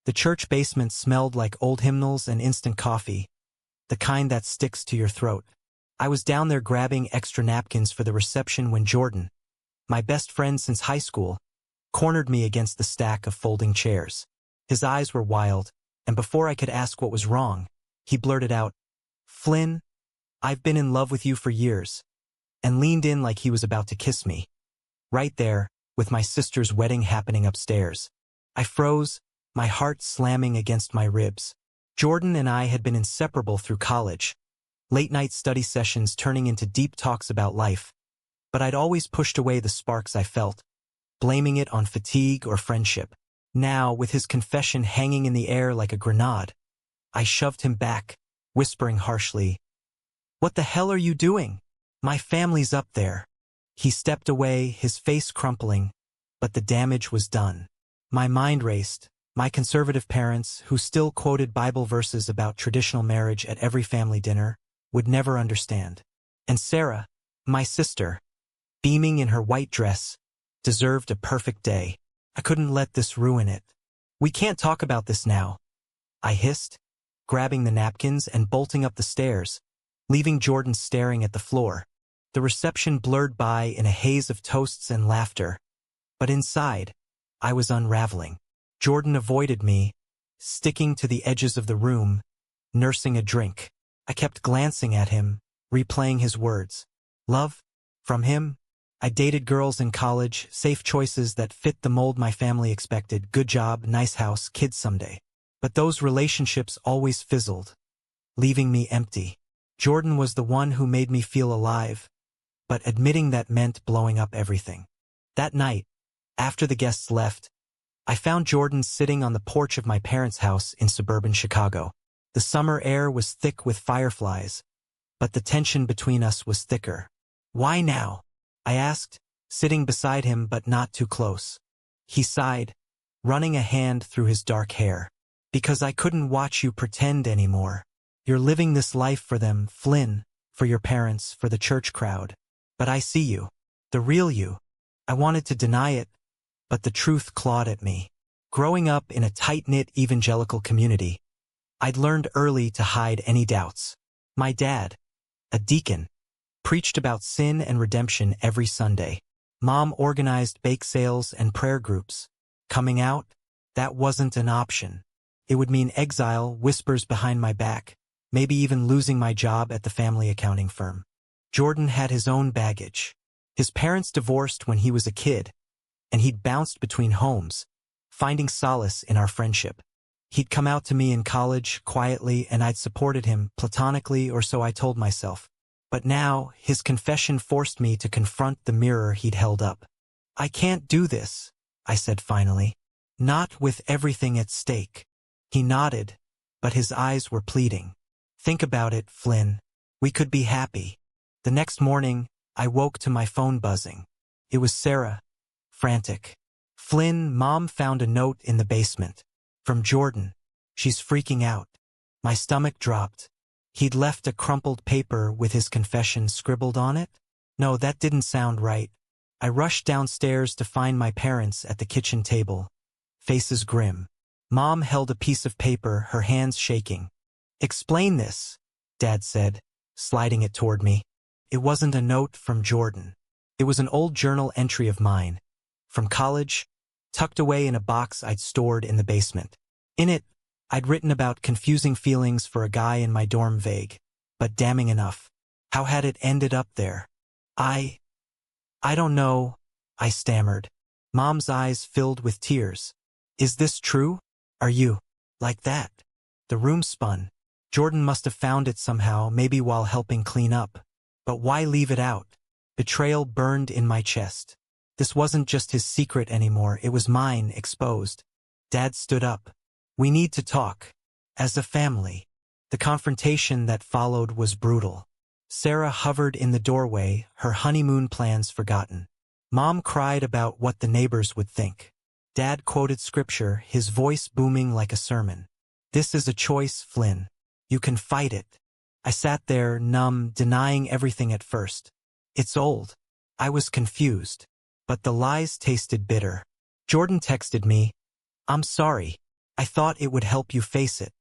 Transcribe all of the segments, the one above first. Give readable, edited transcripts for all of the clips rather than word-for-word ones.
The church basement smelled like old hymnals and instant coffee, the kind that sticks to your throat. I was down there grabbing extra napkins for the reception when Jordan, my best friend since high school, cornered me against the stack of folding chairs. His eyes were wild, and before I could ask what was wrong, he blurted out, "Flynn, I've been in love with you for years," and leaned in like he was about to kiss me. Right there, with my sister's wedding happening upstairs. I froze, my heart slamming against my ribs. Jordan and I had been inseparable through college, late-night study sessions turning into deep talks about life, but I'd always pushed away the sparks I felt, blaming it on fatigue or friendship. Now, with his confession hanging in the air like a grenade, I shoved him back, whispering harshly, "What the hell are you doing? My family's up there." He stepped away, his face crumpling, but the damage was done. My mind raced. My conservative parents, who still quoted Bible verses about traditional marriage at every family dinner, would never understand. And Sarah, my sister, beaming in her white dress, deserved a perfect day. I couldn't let this ruin it. "We can't talk about this now," I hissed, grabbing the napkins and bolting up the stairs, leaving Jordan staring at the floor. The reception blurred by in a haze of toasts and laughter, but inside, I was unraveling. Jordan avoided me, sticking to the edges of the room, nursing a drink. I kept glancing at him, replaying his words. Love? From him? I dated girls in college, safe choices that fit the mold my family expected, good job, nice house, kids someday. But those relationships always fizzled, leaving me empty. Jordan was the one who made me feel alive, but admitting that meant blowing up everything. That night, after the guests left, I found Jordan sitting on the porch of my parents' house in suburban Chicago. The summer air was thick with fireflies, but the tension between us was thicker. "Why now?" I asked, sitting beside him but not too close. He sighed, running a hand through his dark hair. "Because I couldn't watch you pretend anymore. You're living this life for them, Flynn, for your parents, for the church crowd. But I see you, the real you." I wanted to deny it, but the truth clawed at me. Growing up in a tight-knit evangelical community, I'd learned early to hide any doubts. My dad, a deacon, preached about sin and redemption every Sunday. Mom organized bake sales and prayer groups. Coming out? That wasn't an option. It would mean exile, whispers behind my back, maybe even losing my job at the family accounting firm. Jordan had his own baggage. His parents divorced when he was a kid, and he'd bounced between homes, finding solace in our friendship. He'd come out to me in college, quietly, and I'd supported him, platonically, or so I told myself. But now, his confession forced me to confront the mirror he'd held up. "I can't do this," I said finally. "Not with everything at stake." He nodded, but his eyes were pleading. "Think about it, Flynn. We could be happy." The next morning, I woke to my phone buzzing. It was Sarah, frantic. "Flynn, Mom found a note in the basement. From Jordan. She's freaking out." My stomach dropped. He'd left a crumpled paper with his confession scribbled on it? No, that didn't sound right. I rushed downstairs to find my parents at the kitchen table, faces grim. Mom held a piece of paper, her hands shaking. "Explain this," Dad said, sliding it toward me. It wasn't a note from Jordan. It was an old journal entry of mine, from college, tucked away in a box I'd stored in the basement. In it, I'd written about confusing feelings for a guy in my dorm, vague, but damning enough. How had it ended up there? I don't know," I stammered. Mom's eyes filled with tears. "Is this true? Are you like that?" The room spun. Jordan must have found it somehow, maybe while helping clean up. But why leave it out? Betrayal burned in my chest. This wasn't just his secret anymore, it was mine, exposed. Dad stood up. "We need to talk. As a family." The confrontation that followed was brutal. Sarah hovered in the doorway, her honeymoon plans forgotten. Mom cried about what the neighbors would think. Dad quoted scripture, his voice booming like a sermon. "This is a choice, Flynn. You can fight it." I sat there, numb, denying everything at first. It's old. I was confused. But the lies tasted bitter. Jordan texted me, "I'm sorry. I thought it would help you face it.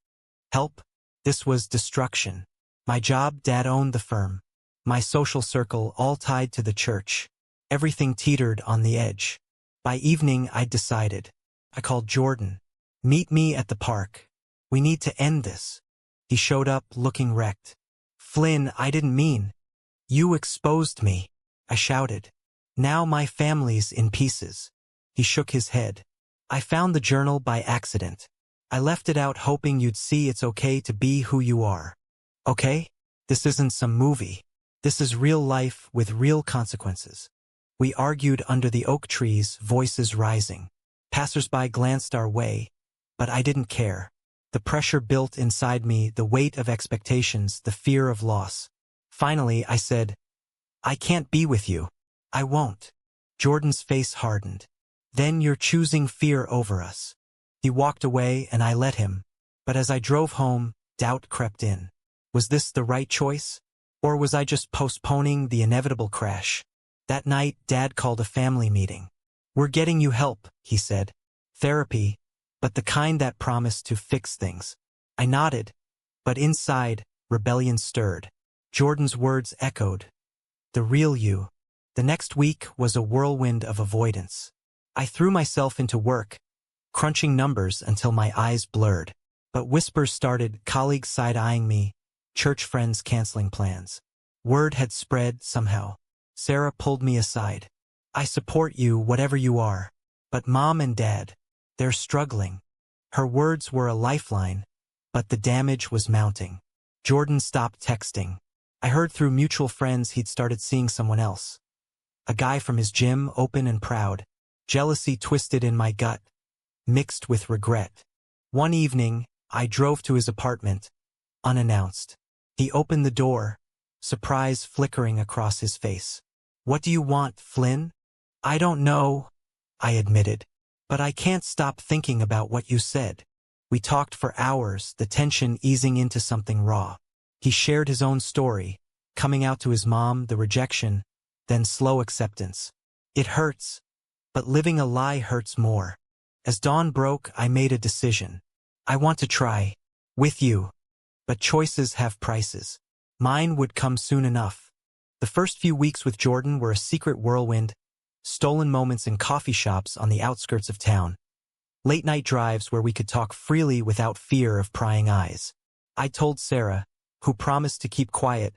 Help? This was destruction. My job, Dad owned the firm. My social circle, all tied to the church. Everything teetered on the edge. By evening, I'd decided. I called Jordan. Meet me at the park. We need to end this. He showed up looking wrecked. Flynn, I didn't mean. You exposed me, I shouted. Now my family's in pieces. He shook his head. I found the journal by accident. I left it out hoping you'd see it's okay to be who you are. Okay? This isn't some movie. This is real life with real consequences. We argued under the oak trees, voices rising. Passersby glanced our way, but I didn't care. The pressure built inside me, the weight of expectations, the fear of loss. Finally, I said, I can't be with you. I won't. Jordan's face hardened. Then you're choosing fear over us. He walked away and I let him. But as I drove home, doubt crept in. Was this the right choice? Or was I just postponing the inevitable crash? That night, Dad called a family meeting. We're getting you help, he said. Therapy, but the kind that promised to fix things. I nodded, but inside, rebellion stirred. Jordan's words echoed. The real you. The next week was a whirlwind of avoidance. I threw myself into work, crunching numbers until my eyes blurred. But whispers started, colleagues side-eyeing me, church friends canceling plans. Word had spread somehow. Sarah pulled me aside. I support you, whatever you are. But Mom and Dad, they're struggling. Her words were a lifeline, but the damage was mounting. Jordan stopped texting. I heard through mutual friends he'd started seeing someone else. A guy from his gym, open and proud. Jealousy twisted in my gut, mixed with regret. One evening, I drove to his apartment, unannounced. He opened the door, surprise flickering across his face. What do you want, Flynn? I don't know, I admitted. But I can't stop thinking about what you said. We talked for hours, the tension easing into something raw. He shared his own story, coming out to his mom, the rejection, then slow acceptance. It hurts, but living a lie hurts more. As dawn broke, I made a decision. I want to try. With you. But choices have prices. Mine would come soon enough. The first few weeks with Jordan were a secret whirlwind, stolen moments in coffee shops on the outskirts of town. Late-night drives where we could talk freely without fear of prying eyes. I told Sarah, who promised to keep quiet,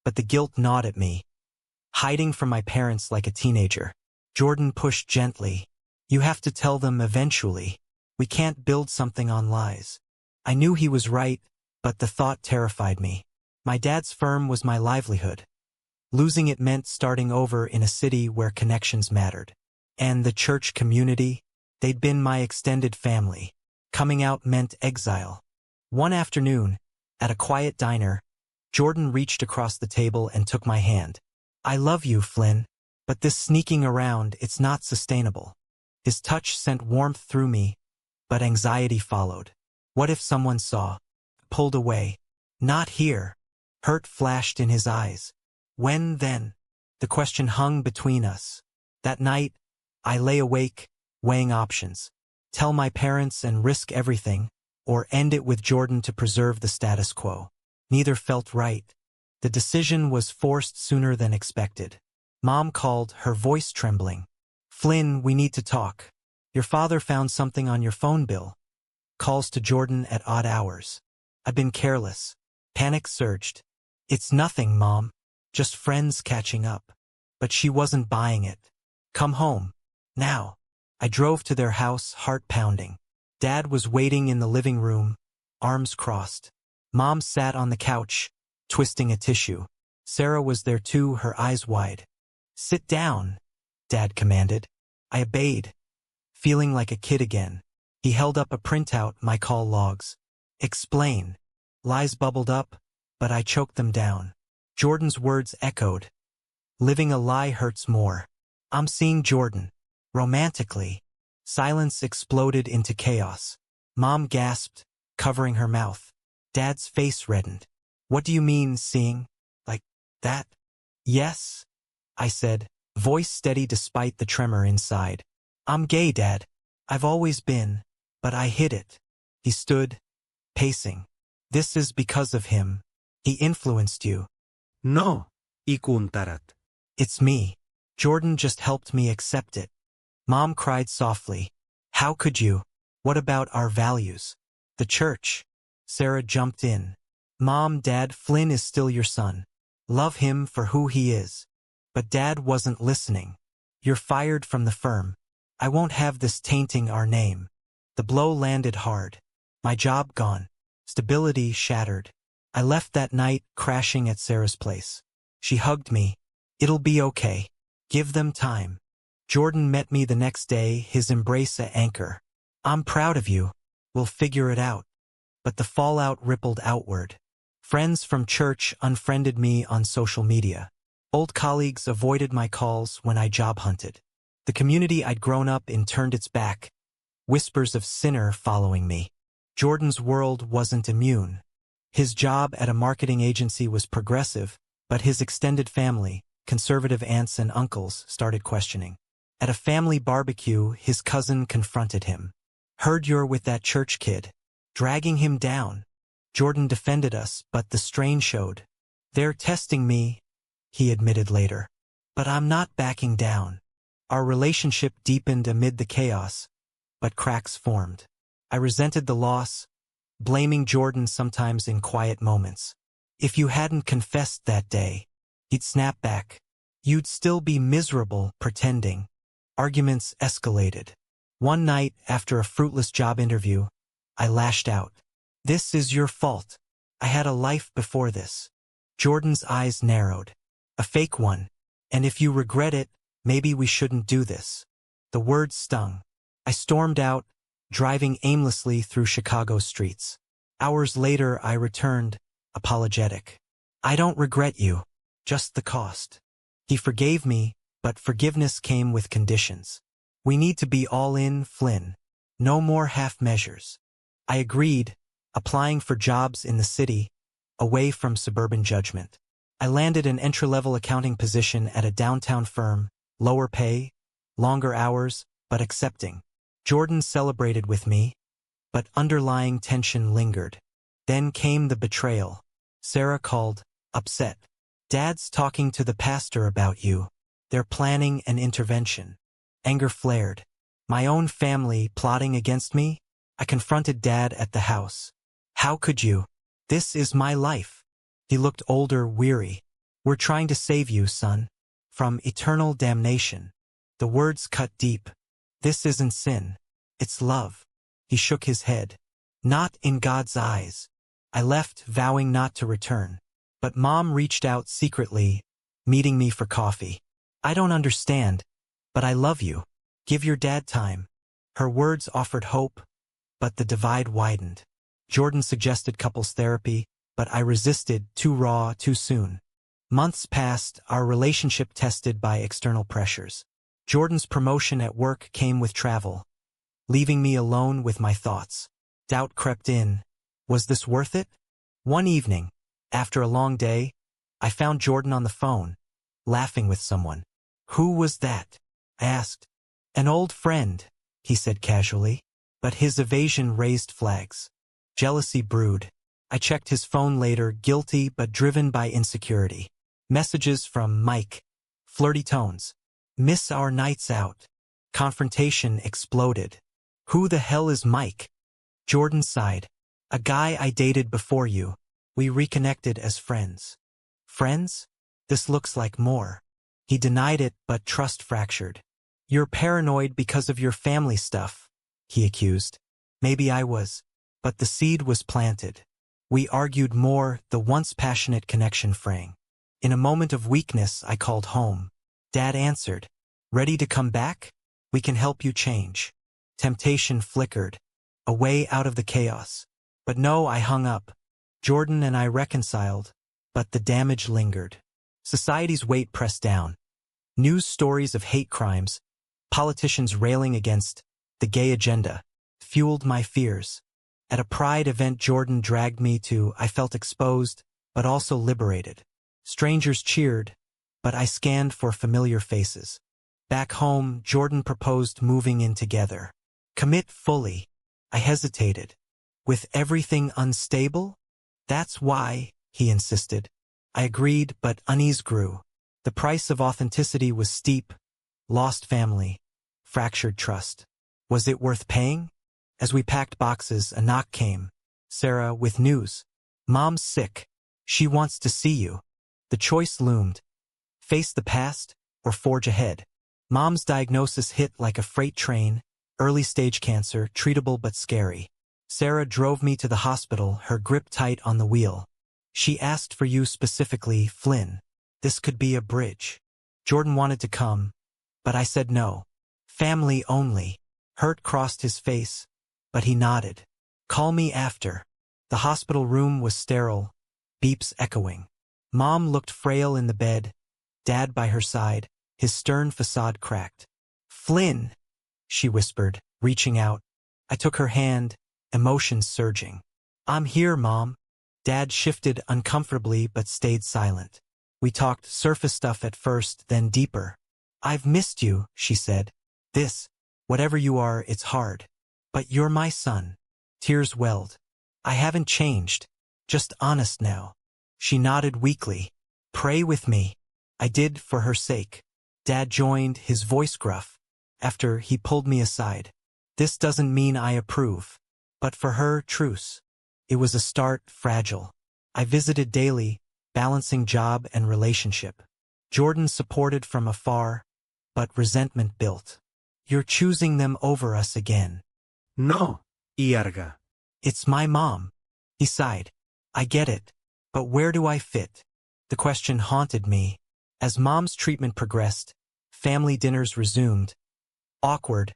but the guilt gnawed at me. Hiding from my parents like a teenager. Jordan pushed gently. You have to tell them eventually. We can't build something on lies. I knew he was right, but the thought terrified me. My dad's firm was my livelihood. Losing it meant starting over in a city where connections mattered. And the church community, they'd been my extended family. Coming out meant exile. One afternoon, at a quiet diner, Jordan reached across the table and took my hand. I love you, Flynn, but this sneaking around, it's not sustainable. His touch sent warmth through me, but anxiety followed. What if someone saw? Pulled away. Not here. Hurt flashed in his eyes. When then? The question hung between us. That night, I lay awake, weighing options. Tell my parents and risk everything, or end it with Jordan to preserve the status quo. Neither felt right. The decision was forced sooner than expected. Mom called, her voice trembling. Flynn, we need to talk. Your father found something on your phone bill. Calls to Jordan at odd hours. I've been careless. Panic surged. It's nothing, Mom. Just friends catching up. But she wasn't buying it. Come home. Now. I drove to their house, heart pounding. Dad was waiting in the living room, arms crossed. Mom sat on the couch, twisting a tissue. Sarah was there too, her eyes wide. Sit down, Dad commanded. I obeyed, feeling like a kid again. He held up a printout, my call logs. Explain. Lies bubbled up, but I choked them down. Jordan's words echoed. Living a lie hurts more. I'm seeing Jordan. Romantically. Silence exploded into chaos. Mom gasped, covering her mouth. Dad's face reddened. What do you mean, seeing? Like that? Yes, I said, voice steady despite the tremor inside. I'm gay, Dad. I've always been, but I hid it. He stood, pacing. This is because of him. He influenced you. No, ikuntarat. It's me. Jordan just helped me accept it. Mom cried softly. How could you? What about our values? The church. Sarah jumped in. Mom, Dad, Flynn is still your son. Love him for who he is. But Dad wasn't listening. You're fired from the firm. I won't have this tainting our name. The blow landed hard. My job gone. Stability shattered. I left that night crashing at Sarah's place. She hugged me. It'll be okay. Give them time. Jordan met me the next day, his embrace a anchor. I'm proud of you. We'll figure it out. But the fallout rippled outward. Friends from church unfriended me on social media. Old colleagues avoided my calls when I job hunted. The community I'd grown up in turned its back. Whispers of sinner following me. Jordan's world wasn't immune. His job at a marketing agency was progressive, but his extended family, conservative aunts and uncles, started questioning. At a family barbecue, his cousin confronted him. Heard you're with that church kid. Dragging him down. Jordan defended us, but the strain showed. They're testing me, he admitted later. But I'm not backing down. Our relationship deepened amid the chaos, but cracks formed. I resented the loss, blaming Jordan sometimes in quiet moments. If you hadn't confessed that day, he'd snap back. You'd still be miserable pretending. Arguments escalated. One night, after a fruitless job interview, I lashed out. This is your fault. I had a life before this. Jordan's eyes narrowed. A fake one. And if you regret it, maybe we shouldn't do this. The words stung. I stormed out, driving aimlessly through Chicago's streets. Hours later, I returned, apologetic. I don't regret you, just the cost. He forgave me, but forgiveness came with conditions. We need to be all in, Flynn. No more half measures. I agreed, applying for jobs in the city, away from suburban judgment. I landed an entry-level accounting position at a downtown firm, lower pay, longer hours, but accepting. Jordan celebrated with me, but underlying tension lingered. Then came the betrayal. Sarah called, upset. Dad's talking to the pastor about you. They're planning an intervention. Anger flared. My own family plotting against me? I confronted Dad at the house. How could you? This is my life. He looked older, weary. We're trying to save you, son. From eternal damnation. The words cut deep. This isn't sin. It's love. He shook his head. Not in God's eyes. I left, vowing not to return. But Mom reached out secretly, meeting me for coffee. I don't understand, but I love you. Give your dad time. Her words offered hope, but the divide widened. Jordan suggested couples therapy, but I resisted, too raw, too soon. Months passed, our relationship tested by external pressures. Jordan's promotion at work came with travel, leaving me alone with my thoughts. Doubt crept in. Was this worth it? One evening, after a long day, I found Jordan on the phone, laughing with someone. Who was that? I asked. An old friend, he said casually, but his evasion raised flags. Jealousy brewed. I checked his phone later, guilty but driven by insecurity. Messages from Mike. Flirty tones. Miss our nights out. Confrontation exploded. Who the hell is Mike? Jordan sighed. A guy I dated before you. We reconnected as friends. Friends? This looks like more. He denied it, but trust fractured. You're paranoid because of your family stuff, he accused. Maybe I was, but the seed was planted. We argued more, the once passionate connection fraying. In a moment of weakness, I called home. Dad answered. Ready to come back? We can help you change. Temptation flickered, a way out of the chaos. But no, I hung up. Jordan and I reconciled, but the damage lingered. Society's weight pressed down. News stories of hate crimes, politicians railing against the gay agenda, fueled my fears. At a pride event Jordan dragged me to, I felt exposed, but also liberated. Strangers cheered, but I scanned for familiar faces. Back home, Jordan proposed moving in together. Commit fully. I hesitated. With everything unstable? That's why, he insisted. I agreed, but unease grew. The price of authenticity was steep. Lost family. Fractured trust. Was it worth paying? As we packed boxes, a knock came. Sarah, with news. Mom's sick. She wants to see you. The choice loomed. Face the past, or forge ahead. Mom's diagnosis hit like a freight train. Early stage cancer, treatable but scary. Sarah drove me to the hospital, her grip tight on the wheel. She asked for you specifically, Flynn. This could be a bridge. Jordan wanted to come, but I said no. Family only. Hurt crossed his face, but he nodded. Call me after. The hospital room was sterile, beeps echoing. Mom looked frail in the bed, Dad by her side, his stern facade cracked. Flynn, she whispered, reaching out. I took her hand, emotions surging. I'm here, Mom. Dad shifted uncomfortably but stayed silent. We talked surface stuff at first, then deeper. I've missed you, she said. This, whatever you are, it's hard. But you're my son. Tears welled. I haven't changed. Just honest now. She nodded weakly. Pray with me. I did for her sake. Dad joined, his voice gruff. After he pulled me aside. This doesn't mean I approve. But for her, truce. It was a start, fragile. I visited daily, balancing job and relationship. Jordan supported from afar, but resentment built. You're choosing them over us again. No, Iarga. It's my mom. He sighed. I get it. But where do I fit? The question haunted me. As Mom's treatment progressed, family dinners resumed. Awkward,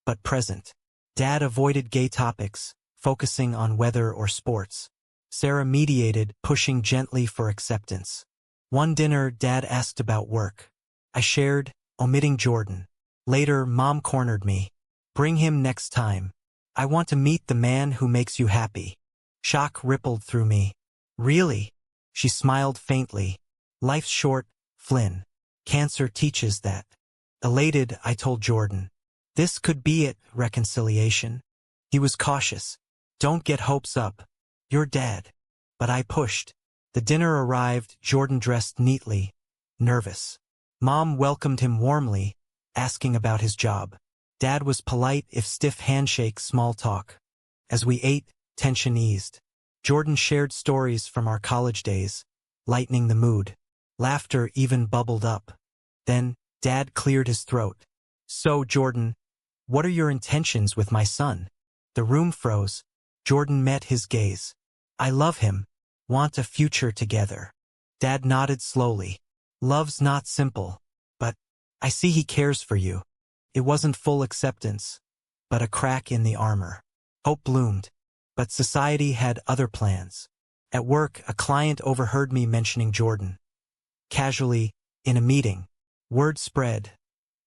but present. Dad avoided gay topics, focusing on weather or sports. Sarah mediated, pushing gently for acceptance. One dinner, Dad asked about work. I shared, omitting Jordan. Later, Mom cornered me. Bring him next time. I want to meet the man who makes you happy. Shock rippled through me. Really? She smiled faintly. Life's short, Flynn. Cancer teaches that. Elated, I told Jordan. This could be it, reconciliation. He was cautious. Don't get hopes up. You're Dad. But I pushed. The dinner arrived, Jordan dressed neatly, nervous. Mom welcomed him warmly, asking about his job. Dad was polite if stiff handshake, small talk. As we ate, tension eased. Jordan shared stories from our college days, lightening the mood. Laughter even bubbled up. Then, Dad cleared his throat. So, Jordan, what are your intentions with my son? The room froze. Jordan met his gaze. I love him. Want a future together. Dad nodded slowly. Love's not simple. But I see he cares for you. It wasn't full acceptance, but a crack in the armor. Hope bloomed. But society had other plans. At work, a client overheard me mentioning Jordan. Casually, in a meeting. Word spread.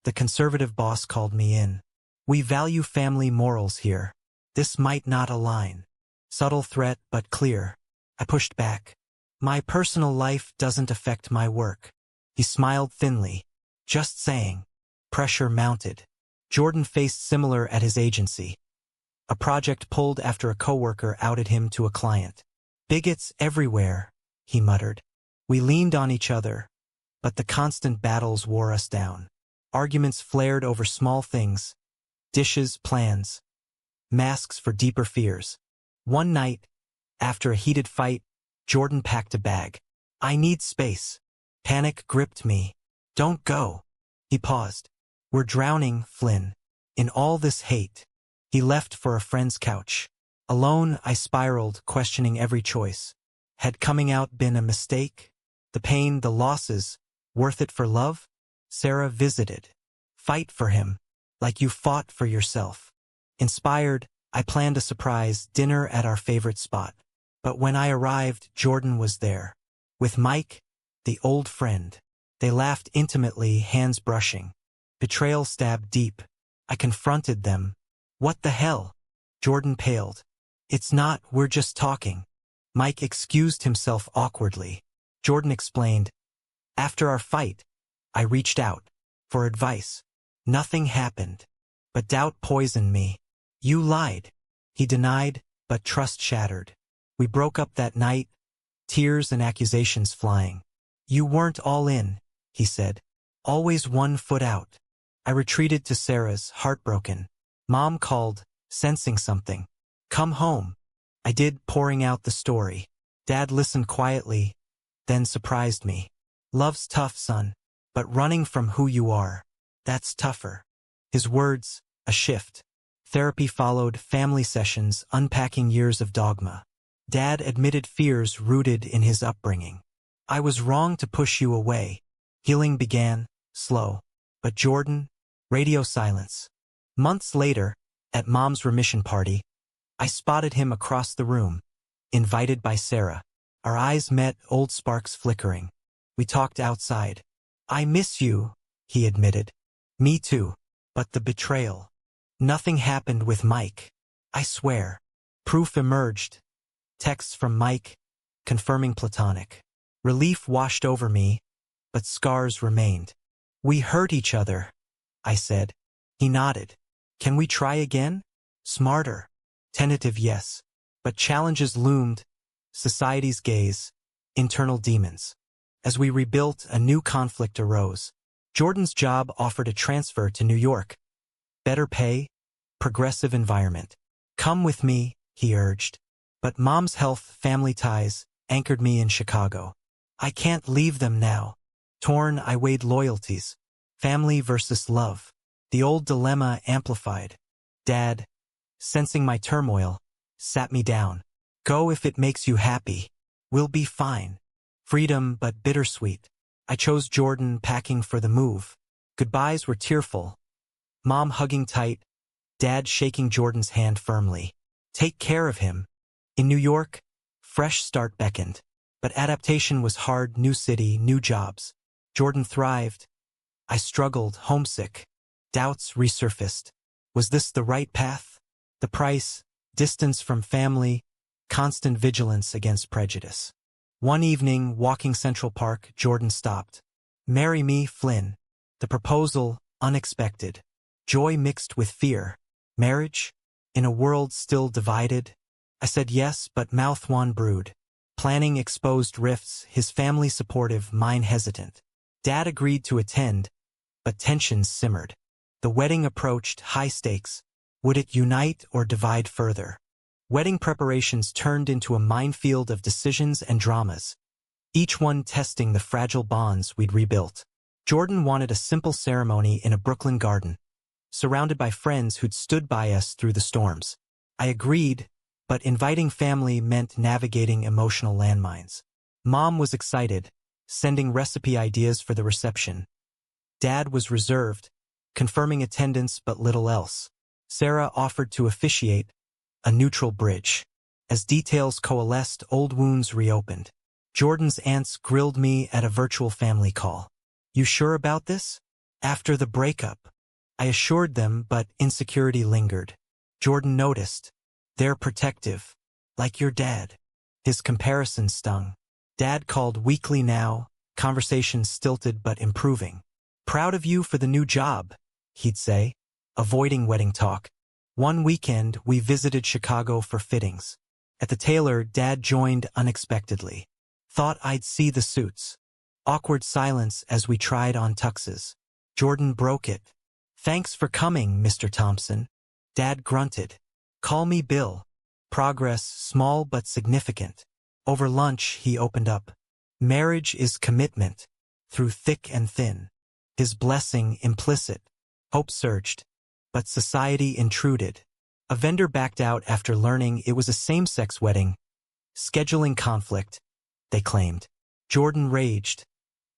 The conservative boss called me in. We value family morals here. This might not align. Subtle threat, but clear. I pushed back. My personal life doesn't affect my work. He smiled thinly. Just saying. Pressure mounted. Jordan faced similar at his agency. A project pulled after a coworker outed him to a client. Bigots everywhere, he muttered. We leaned on each other, but the constant battles wore us down. Arguments flared over small things. Dishes, plans. Masks for deeper fears. One night, after a heated fight, Jordan packed a bag. I need space. Panic gripped me. Don't go. He paused. We're drowning, Flynn. In all this hate. He left for a friend's couch. Alone, I spiraled, questioning every choice. Had coming out been a mistake? The pain, the losses, worth it for love? Sarah visited. Fight for him, like you fought for yourself. Inspired, I planned a surprise dinner at our favorite spot. But when I arrived, Jordan was there. With Mike, the old friend. They laughed intimately, hands brushing. Betrayal stabbed deep. I confronted them. What the hell? Jordan paled. It's not, we're just talking. Mike excused himself awkwardly. Jordan explained. After our fight, I reached out. For advice. Nothing happened. But doubt poisoned me. You lied. He denied, but trust shattered. We broke up that night, tears and accusations flying. You weren't all in, he said. Always 1 foot out. I retreated to Sarah's, heartbroken. Mom called, sensing something. Come home. I did, pouring out the story. Dad listened quietly, then surprised me. Love's tough, son, but running from who you are, that's tougher. His words, a shift. Therapy followed, family sessions, unpacking years of dogma. Dad admitted fears rooted in his upbringing. I was wrong to push you away. Healing began, slow. But Jordan, radio silence. Months later, at Mom's remission party, I spotted him across the room, invited by Sarah. Our eyes met, old sparks flickering. We talked outside. I miss you, he admitted. Me too. But the betrayal. Nothing happened with Mike. I swear. Proof emerged. Texts from Mike, confirming platonic. Relief washed over me, but scars remained. We hurt each other, I said. He nodded. Can we try again? Smarter. Tentative yes. But challenges loomed. Society's gaze. Internal demons. As we rebuilt, a new conflict arose. Jordan's job offered a transfer to New York. Better pay, progressive environment. Come with me, he urged. But Mom's health, family ties, anchored me in Chicago. I can't leave them now. Torn, I weighed loyalties. Family versus love. The old dilemma amplified. Dad, sensing my turmoil, sat me down. Go if it makes you happy. We'll be fine. Freedom, but bittersweet. I chose Jordan, packing for the move. Goodbyes were tearful. Mom hugging tight, Dad shaking Jordan's hand firmly. Take care of him. In New York, fresh start beckoned. But adaptation was hard, new city, new jobs. Jordan thrived. I struggled, homesick. Doubts resurfaced. Was this the right path? The price, distance from family, constant vigilance against prejudice. One evening, walking Central Park, Jordan stopped. Marry me, Flynn. The proposal, unexpected. Joy mixed with fear. Marriage? In a world still divided? I said yes, but mouth one brewed. Planning exposed rifts, his family supportive, mine hesitant. Dad agreed to attend, but tensions simmered. The wedding approached, high stakes. Would it unite or divide further? Wedding preparations turned into a minefield of decisions and dramas, each one testing the fragile bonds we'd rebuilt. Jordan wanted a simple ceremony in a Brooklyn garden, surrounded by friends who'd stood by us through the storms. I agreed, but inviting family meant navigating emotional landmines. Mom was excited, sending recipe ideas for the reception. Dad was reserved, confirming attendance but little else. Sarah offered to officiate, a neutral bridge. As details coalesced, old wounds reopened. Jordan's aunts grilled me at a virtual family call. You sure about this? After the breakup. I assured them, but insecurity lingered. Jordan noticed. They're protective. Like your dad. His comparison stung. Dad called weekly now, conversations stilted but improving. Proud of you for the new job, he'd say, avoiding wedding talk. One weekend, we visited Chicago for fittings. At the tailor, Dad joined unexpectedly. Thought I'd see the suits. Awkward silence as we tried on tuxes. Jordan broke it. Thanks for coming, Mr. Thompson. Dad grunted. Call me Bill. Progress, small but significant. Over lunch, he opened up. Marriage is commitment, through thick and thin. His blessing implicit. Hope surged. But society intruded. A vendor backed out after learning it was a same-sex wedding. Scheduling conflict, they claimed. Jordan raged.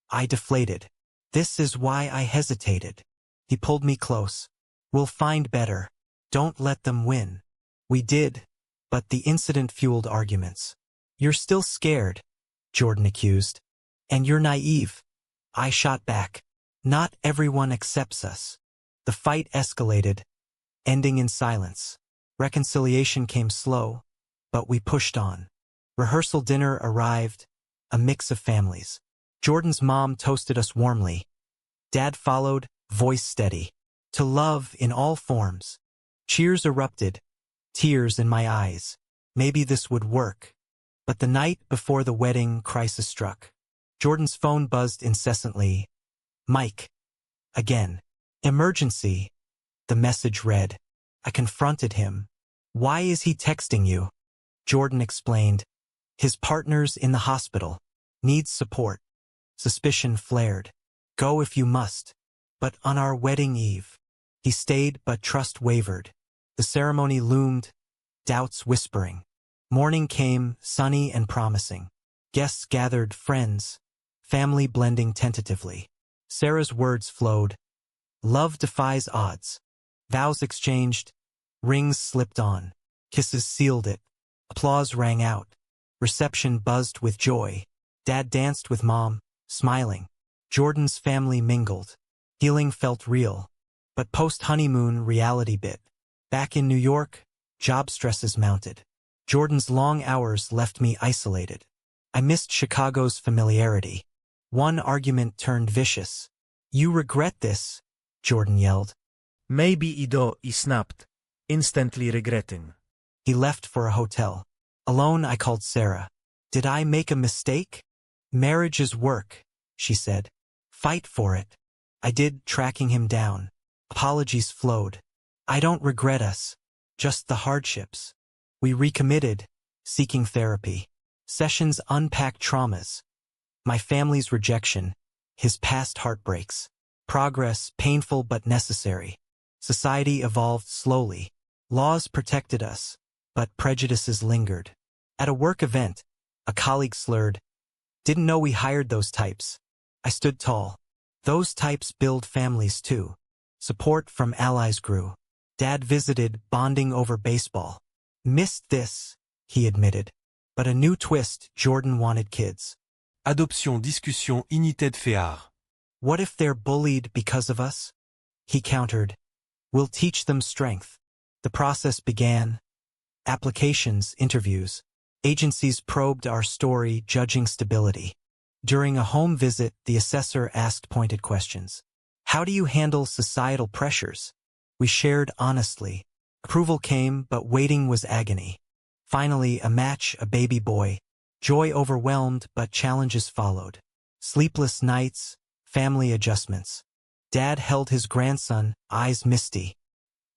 I deflated. This is why I hesitated. He pulled me close. We'll find better. Don't let them win. We did, but the incident fueled arguments. You're still scared, Jordan accused. And you're naive. I shot back. Not everyone accepts us. The fight escalated, ending in silence. Reconciliation came slow, but we pushed on. Rehearsal dinner arrived, a mix of families. Jordan's mom toasted us warmly. Dad followed, voice steady. To love in all forms. Cheers erupted, tears in my eyes. Maybe this would work. But the night before the wedding, crisis struck. Jordan's phone buzzed incessantly. Mike. Again. Emergency. The message read. I confronted him. Why is he texting you? Jordan explained. His partner's in the hospital. Needs support. Suspicion flared. Go if you must. But on our wedding eve. He stayed, but trust wavered. The ceremony loomed, doubts whispering. Morning came, sunny and promising. Guests gathered, friends, family blending tentatively. Sarah's words flowed. Love defies odds. Vows exchanged, rings slipped on. Kisses sealed it. Applause rang out. Reception buzzed with joy. Dad danced with Mom, smiling. Jordan's family mingled. Healing felt real. But post-honeymoon, reality bit. Back in New York, job stresses mounted. Jordan's long hours left me isolated. I missed Chicago's familiarity. One argument turned vicious. You regret this, Jordan yelled. Maybe Ido, he snapped, instantly regretting. He left for a hotel. Alone, I called Sarah. Did I make a mistake? Marriage is work, she said. Fight for it. I did, tracking him down. Apologies flowed. I don't regret us, just the hardships. We recommitted, seeking therapy. Sessions unpacked traumas. My family's rejection, his past heartbreaks. Progress, painful but necessary. Society evolved slowly. Laws protected us, but prejudices lingered. At a work event, a colleague slurred. Didn't know we hired those types. I stood tall. Those types build families too. Support from allies grew. Dad visited, bonding over baseball. Missed this, he admitted. But a new twist, Jordan wanted kids. Adoption, discussion, unité de faire. What if they're bullied because of us? He countered. We'll teach them strength. The process began. Applications, interviews. Agencies probed our story, judging stability. During a home visit, the assessor asked pointed questions. How do you handle societal pressures? We shared honestly. Approval came, but waiting was agony. Finally, a match, a baby boy. Joy overwhelmed, but challenges followed. Sleepless nights, family adjustments. Dad held his grandson, eyes misty.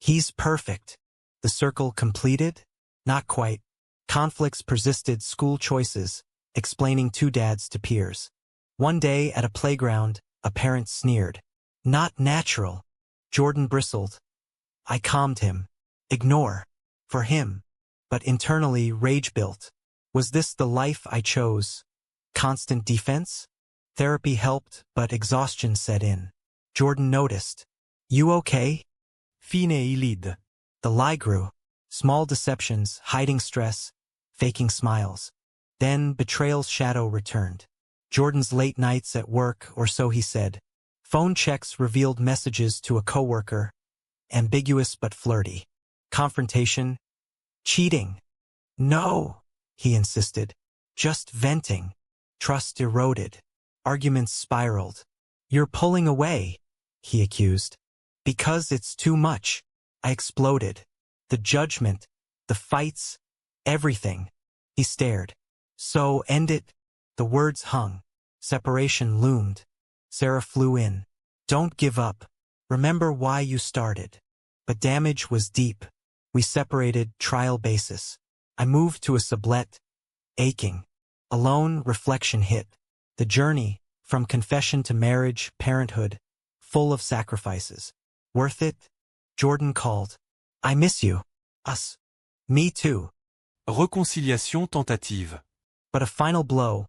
He's perfect. The circle completed? Not quite. Conflicts persisted, school choices, explaining two dads to peers. One day at a playground, a parent sneered. Not natural. Jordan bristled. I calmed him. Ignore. For him. But internally, rage built. Was this the life I chose? Constant defense? Therapy helped, but exhaustion set in. Jordan noticed. You okay? Fine ilid. The lie grew. Small deceptions, hiding stress, faking smiles. Then betrayal's shadow returned. Jordan's late nights at work, or so he said. Phone checks revealed messages to a coworker. Ambiguous but flirty. Confrontation. Cheating. No, he insisted. Just venting. Trust eroded. Arguments spiraled. You're pulling away, he accused. Because it's too much. I exploded. The judgment, the fights, everything. He stared. So end it. The words hung. Separation loomed. Sarah flew in. Don't give up. Remember why you started. But damage was deep. We separated, trial basis. I moved to a sublet. Aching. Alone, reflection hit. The journey, from confession to marriage, parenthood, full of sacrifices. Worth it? Jordan called. I miss you. Us. Me too. Réconciliation tentative. But a final blow.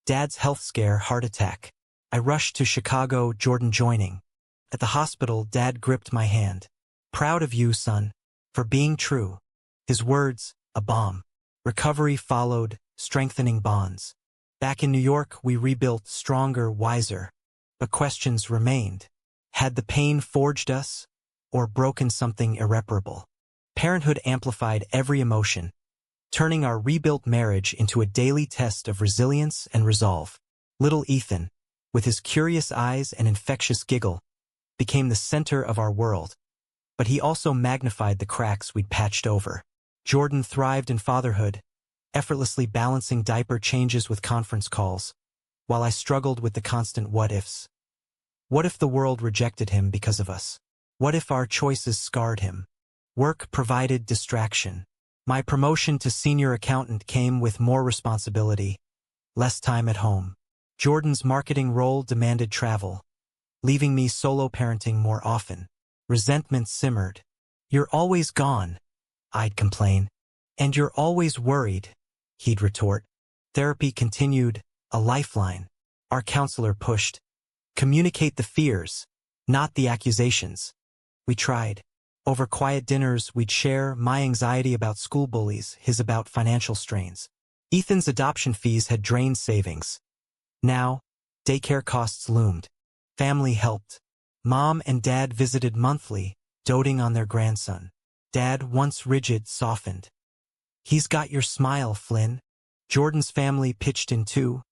Dad's health scare, heart attack. I rushed to Chicago, Jordan joining. At the hospital, Dad gripped my hand. Proud of you, son, for being true. His words, a bomb. Recovery followed, strengthening bonds. Back in New York, we rebuilt stronger, wiser. But questions remained. Had the pain forged us, or broken something irreparable? Parenthood amplified every emotion, turning our rebuilt marriage into a daily test of resilience and resolve. Little Ethan, with his curious eyes and infectious giggle, became the center of our world. But he also magnified the cracks we'd patched over. Jordan thrived in fatherhood, effortlessly balancing diaper changes with conference calls, while I struggled with the constant what-ifs. What if the world rejected him because of us? What if our choices scarred him? Work provided distraction. My promotion to senior accountant came with more responsibility, less time at home. Jordan's marketing role demanded travel, leaving me solo parenting more often. Resentment simmered. "You're always gone," I'd complain. "And you're always worried," he'd retort. Therapy continued, a lifeline. Our counselor pushed. "Communicate the fears, not the accusations." We tried. Over quiet dinners, we'd share my anxiety about school bullies, his about financial strains. Ethan's adoption fees had drained savings. Now, daycare costs loomed. Family helped. Mom and Dad visited monthly, doting on their grandson. Dad, once rigid, softened. "He's got your smile, Flynn." Jordan's family pitched in too,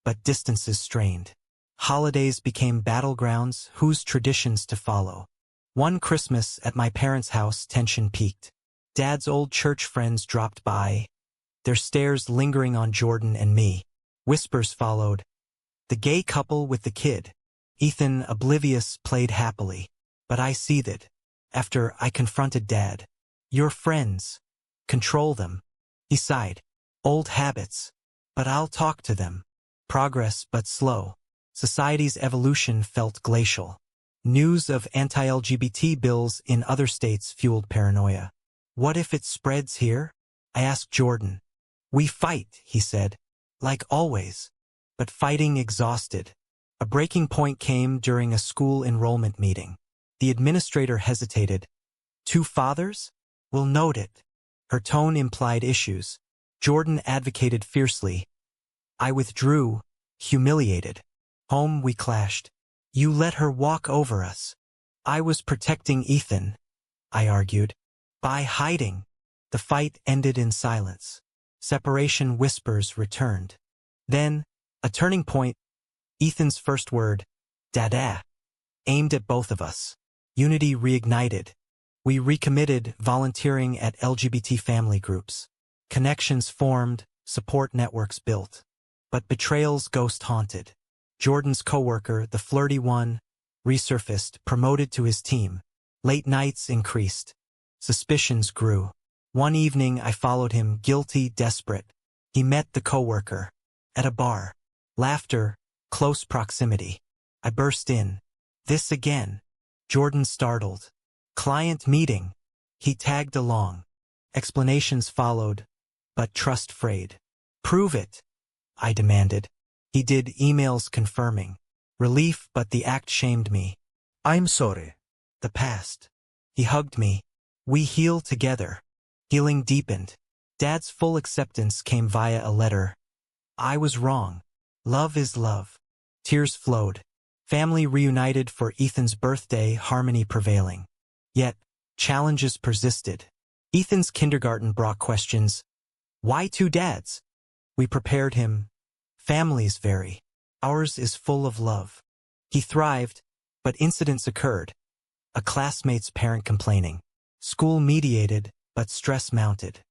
but distances strained. Holidays became battlegrounds, whose traditions to follow. One Christmas at my parents' house, tension peaked. Dad's old church friends dropped by, their stares lingering on Jordan and me. Whispers followed. The gay couple with the kid. Ethan, oblivious, played happily. But I seethed. After I confronted Dad. "Your friends. Control them." He sighed. "Old habits. But I'll talk to them." Progress, but slow. Society's evolution felt glacial. News of anti-LGBT bills in other states fueled paranoia. "What if it spreads here?" I asked Jordan. "We fight," he said. "Like always." But fighting exhausted. A breaking point came during a school enrollment meeting. The administrator hesitated. "Two fathers? We'll note it." Her tone implied issues. Jordan advocated fiercely. I withdrew, humiliated. Home we clashed. "You let her walk over us." "I was protecting Ethan," I argued. "By hiding." The fight ended in silence. Separation whispers returned. Then, a turning point. Ethan's first word, "Dada," aimed at both of us. Unity reignited. We recommitted, volunteering at LGBT family groups. Connections formed, support networks built. But betrayals ghost-haunted. Jordan's coworker, the flirty one, resurfaced, promoted to his team. Late nights increased. Suspicions grew. One evening I followed him, guilty, desperate. He met the coworker. At a bar. Laughter, close proximity. I burst in. "This again." Jordan startled. "Client meeting." He tagged along. Explanations followed, but trust frayed. "Prove it," I demanded. He did, emails confirming. Relief, but the act shamed me. I'm sorry. The past. He hugged me. We heal together. Healing deepened. Dad's full acceptance came via a letter. I was wrong. Love is love. Tears flowed. Family reunited for Ethan's birthday, harmony prevailing. Yet, challenges persisted. Ethan's kindergarten brought questions. Why two dads? We prepared him. Families vary. Ours is full of love. He thrived, but incidents occurred. A classmate's parent complaining. School mediated, but stress mounted.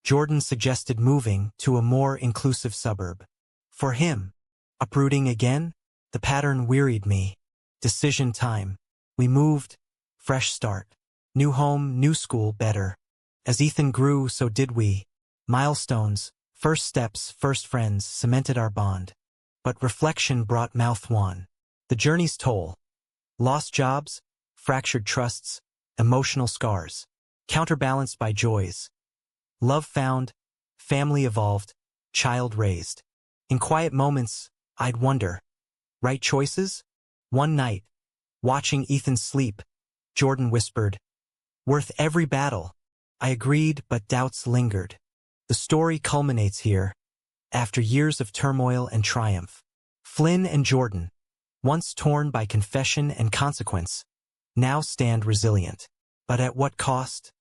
Jordan suggested moving to a more inclusive suburb. For him, uprooting again? The pattern wearied me. Decision time. We moved. Fresh start. New home, new school, better. As Ethan grew, so did we. Milestones, first steps, first friends cemented our bond. But reflection brought mouth-wan. The journey's toll. Lost jobs, fractured trusts, emotional scars. Counterbalanced by joys. Love found, family evolved, child raised. In quiet moments, I'd wonder. Right choices? One night, watching Ethan sleep, Jordan whispered, "Worth every battle." I agreed, but doubts lingered. The story culminates here, after years of turmoil and triumph. Flynn and Jordan, once torn by confession and consequence, now stand resilient. But at what cost?